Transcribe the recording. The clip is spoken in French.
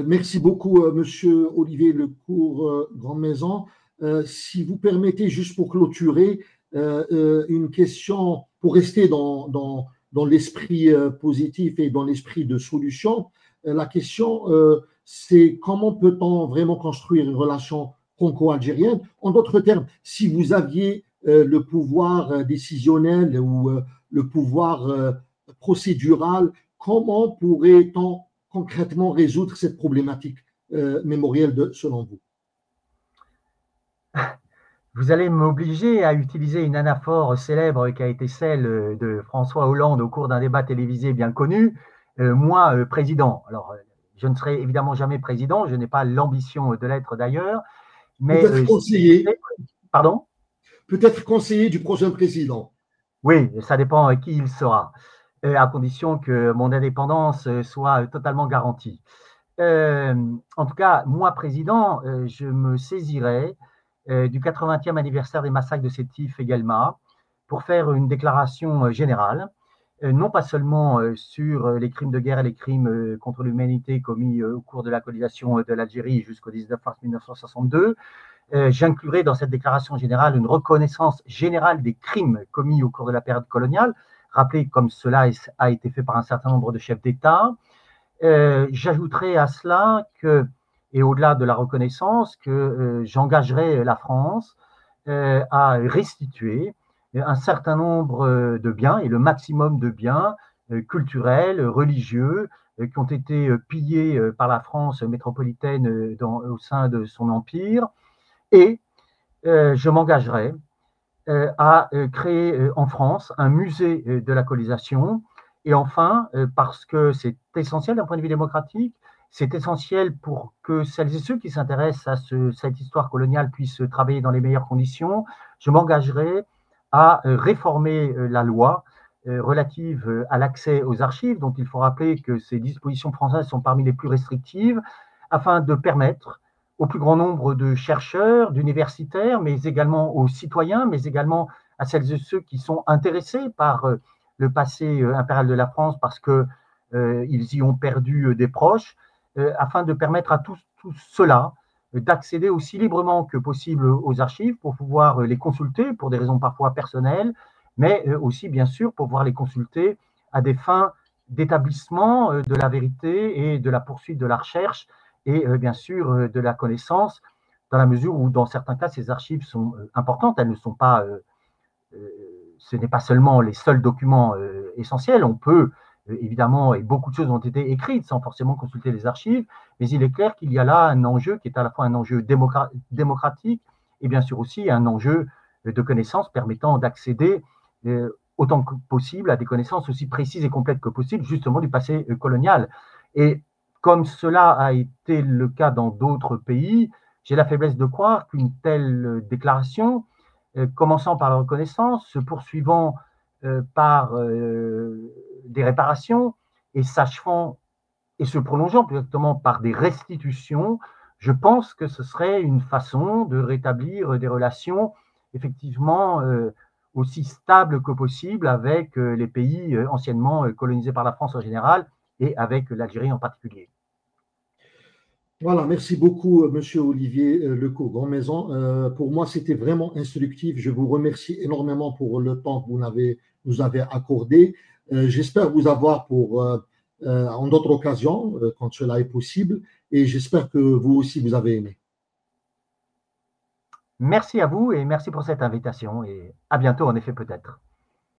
Merci beaucoup, Monsieur Olivier Lecourt, Grande Maison. Si vous permettez, juste pour clôturer, une question pour rester dans l'esprit positif et dans l'esprit de solution. La question, c'est comment peut-on vraiment construire une relation franco-algérienne? En d'autres termes, si vous aviez le pouvoir décisionnel ou le pouvoir procédural, comment pourrait-on concrètement résoudre cette problématique mémorielle selon vous? Vous allez m'obliger à utiliser une anaphore célèbre qui a été celle de François Hollande au cours d'un débat télévisé bien connu. Moi, président. Alors, je ne serai évidemment jamais président, je n'ai pas l'ambition de l'être d'ailleurs, mais Peut-être conseiller, pardon? peut-être conseiller du prochain président. Oui, ça dépend qui il sera, à condition que mon indépendance soit totalement garantie. En tout cas, moi, président, je me saisirai du 80e anniversaire des massacres de Sétif et Guelma pour faire une déclaration générale, non pas seulement sur les crimes de guerre et les crimes contre l'humanité commis au cours de la colonisation de l'Algérie jusqu'au 19 mars 1962. J'inclurai dans cette déclaration générale une reconnaissance générale des crimes commis au cours de la période coloniale, rappelé comme cela a été fait par un certain nombre de chefs d'État. J'ajouterai à cela que, et au-delà de la reconnaissance, que j'engagerai la France à restituer un certain nombre de biens, et le maximum de biens culturels, religieux, qui ont été pillés par la France métropolitaine au sein de son empire. Et je m'engagerai à créer en France un musée de la colonisation. Et enfin, parce que c'est essentiel d'un point de vue démocratique, c'est essentiel pour que celles et ceux qui s'intéressent à cette histoire coloniale puissent travailler dans les meilleures conditions, je m'engagerai à réformer la loi relative à l'accès aux archives, dont il faut rappeler que ces dispositions françaises sont parmi les plus restrictives, afin de permettre au plus grand nombre de chercheurs, d'universitaires, mais également aux citoyens, mais également à celles et ceux qui sont intéressés par le passé impérial de la France parce qu'ils y ont perdu des proches, afin de permettre à tous ceux-là d'accéder aussi librement que possible aux archives pour pouvoir les consulter pour des raisons parfois personnelles, mais aussi bien sûr pour pouvoir les consulter à des fins d'établissement de la vérité et de la poursuite de la recherche et bien sûr de la connaissance, dans la mesure où dans certains cas ces archives sont importantes, elles ne sont pas, ce n'est pas seulement les seuls documents essentiels, on peut évidemment, et beaucoup de choses ont été écrites sans forcément consulter les archives, mais il est clair qu'il y a là un enjeu qui est à la fois un enjeu démocratique et bien sûr aussi un enjeu de connaissances permettant d'accéder autant que possible à des connaissances aussi précises et complètes que possible, justement du passé colonial. Et comme cela a été le cas dans d'autres pays, j'ai la faiblesse de croire qu'une telle déclaration, commençant par la reconnaissance, se poursuivant par des réparations et s'achevant et se prolongeant plus exactement par des restitutions, je pense que ce serait une façon de rétablir des relations effectivement aussi stables que possible avec les pays anciennement colonisés par la France en général et avec l'Algérie en particulier. Voilà, merci beaucoup, Monsieur Olivier Lecourt, Grand Maison. Pour moi, c'était vraiment instructif. Je vous remercie énormément pour le temps que nous avez accordé. J'espère vous avoir en d'autres occasions, quand cela est possible, et j'espère que vous aussi, vous avez aimé. Merci à vous et merci pour cette invitation et à bientôt en effet peut-être.